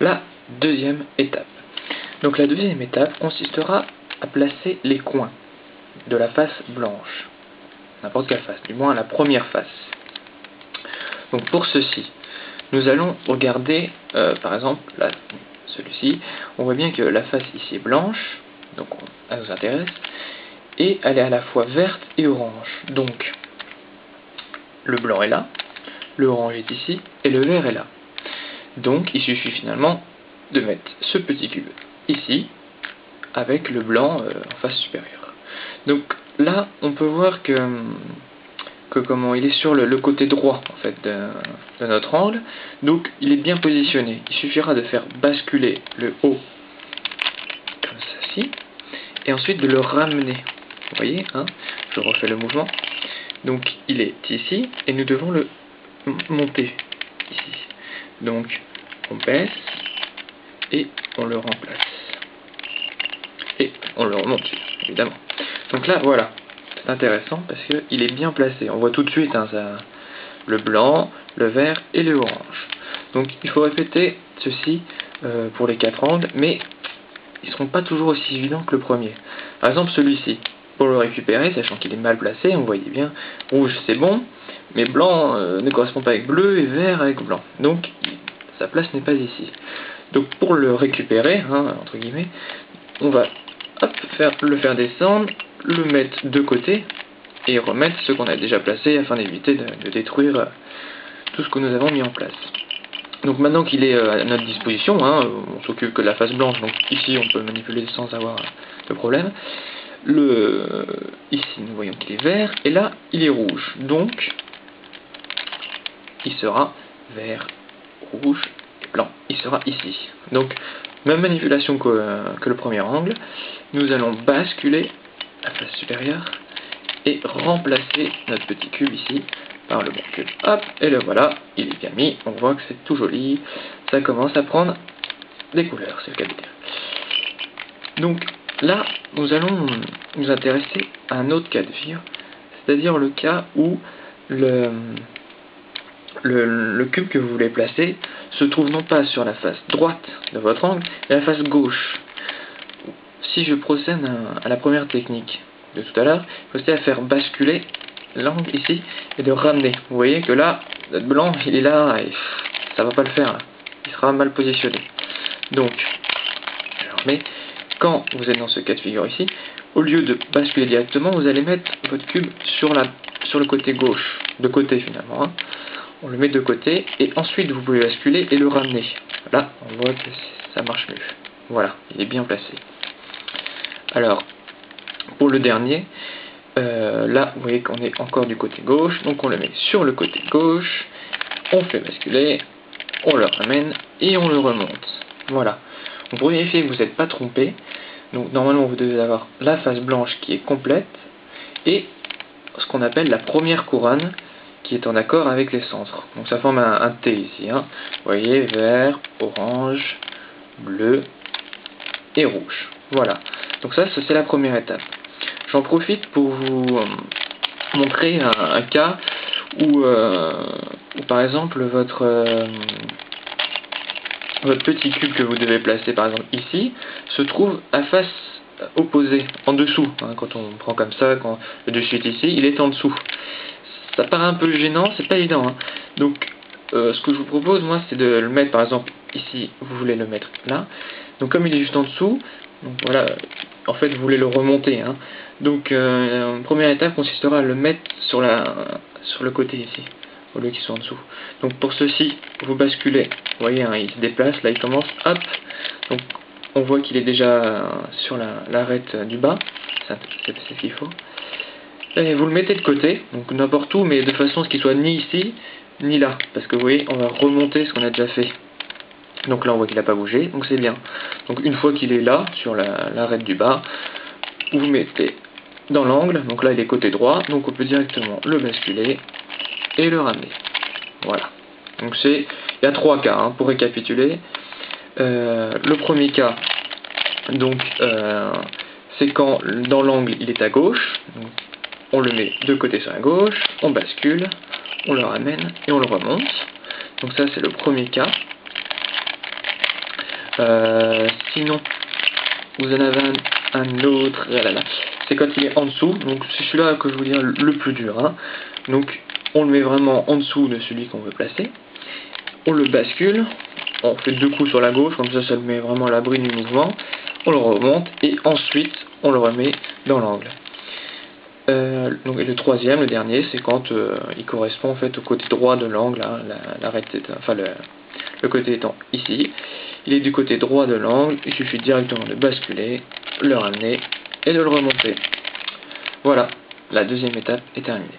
la deuxième étape. Donc la deuxième étape consistera à placer les coins de la face blanche, n'importe quelle face, du moins la première face. Donc pour ceci, nous allons regarder, par exemple, là, celui-ci, on voit bien que la face ici est blanche, donc elle nous intéresse, et elle est à la fois verte et orange. Donc le blanc est là, le orange est ici, et le vert est là. Donc il suffit finalement de mettre ce petit cube ici, avec le blanc en face supérieure. Donc là, on peut voir que comment il est sur le côté droit en fait de notre angle, donc il est bien positionné. Il suffira de faire basculer le haut comme ceci, et ensuite de le ramener. Vous voyez, hein, je refais le mouvement. Donc il est ici, et nous devons le monter ici. Donc on baisse, et on le remplace. Et on le remonte, évidemment. Donc là, voilà. C'est intéressant parce qu'il est bien placé. On voit tout de suite hein, le blanc, le vert et le orange. Donc il faut répéter ceci pour les 4 angles, mais ils ne seront pas toujours aussi évidents que le premier. Par exemple celui-ci, pour le récupérer, sachant qu'il est mal placé, on voyait bien, rouge c'est bon, mais blanc ne correspond pas avec bleu et vert avec blanc. Donc sa place n'est pas ici. Donc pour le récupérer, hein, entre guillemets, on va le faire descendre, le mettre de côté et remettre ce qu'on a déjà placé afin d'éviter de détruire tout ce que nous avons mis en place. Donc maintenant qu'il est à notre disposition, hein, on s'occupe que de la face blanche, donc ici on peut le manipuler sans avoir de problème. Ici nous voyons qu'il est vert et là il est rouge, donc il sera vert, rouge et blanc, il sera ici. Donc même manipulation que le premier angle, nous allons basculer la face supérieure et remplacer notre petit cube ici par le bon cube. Hop, et le voilà, il est bien mis, on voit que c'est tout joli, ça commence à prendre des couleurs, c'est le cas de dire. Donc là, nous allons nous intéresser à un autre cas de figure, c'est-à-dire le cas où le cube que vous voulez placer se trouve non pas sur la face droite de votre angle, mais la face gauche. Si je procède à la première technique de tout à l'heure, il faut aussi à faire basculer l'angle ici et de ramener. Vous voyez que là, notre blanc, il est là et ça va pas le faire. Il sera mal positionné. Donc, mais quand vous êtes dans ce cas de figure ici, au lieu de basculer directement, vous allez mettre votre cube sur le côté gauche, de côté finalement. Hein. On le met de côté et ensuite vous pouvez basculer et le ramener. Là, on voit que ça marche mieux. Voilà, il est bien placé. Alors, pour le dernier, là, vous voyez qu'on est encore du côté gauche, donc on le met sur le côté gauche, on fait basculer, on le ramène et on le remonte. Voilà. Donc pour vérifier que vous n'êtes pas trompé, donc normalement vous devez avoir la face blanche qui est complète et ce qu'on appelle la première couronne qui est en accord avec les centres. Donc ça forme un T ici. Hein. Vous voyez, vert, orange, bleu et rouge. Voilà. Donc ça c'est la première étape. J'en profite pour vous montrer un cas où par exemple votre petit cube que vous devez placer par exemple ici se trouve à face opposée, en dessous. Hein, quand on prend comme ça, quand le dessus est ici, il est en dessous. Ça paraît un peu gênant, c'est pas évident. Hein. Donc ce que je vous propose moi c'est de le mettre par exemple ici, vous voulez le mettre là. Donc comme il est juste en dessous, donc voilà, en fait vous voulez le remonter. Hein. Donc première étape consistera à le mettre sur le côté ici, au lieu qu'il soit en dessous. Donc pour ceci, vous basculez, vous voyez, hein, il se déplace, là il commence, hop, donc on voit qu'il est déjà sur l'arête du bas, c'est ce qu'il faut. Et vous le mettez de côté, donc n'importe où, mais de façon à ce qu'il soit ni ici, ni là, parce que vous voyez, on va remonter ce qu'on a déjà fait. Donc là on voit qu'il n'a pas bougé, donc c'est bien. Donc une fois qu'il est là, sur l'arête du bas, vous mettez dans l'angle, donc là il est côté droit, donc on peut directement le basculer et le ramener. Voilà. Donc il y a 3 cas, hein, pour récapituler. Le premier cas, donc c'est quand dans l'angle il est à gauche, donc, on le met de côté sur la gauche, on bascule, on le ramène et on le remonte. Donc ça c'est le premier cas. Sinon, vous en avez un autre, c'est quand il est en dessous, donc c'est celui-là que je vous dis le plus dur, hein. Donc on le met vraiment en dessous de celui qu'on veut placer, on le bascule, on fait 2 coups sur la gauche, comme ça le met vraiment à l'abri du mouvement, on le remonte et ensuite on le remet dans l'angle. Donc, et le troisième, le dernier, c'est quand il correspond en fait au côté droit de l'angle, hein, le côté étant ici, il est du côté droit de l'angle, il suffit directement de basculer, le ramener et de le remonter. Voilà, la deuxième étape est terminée.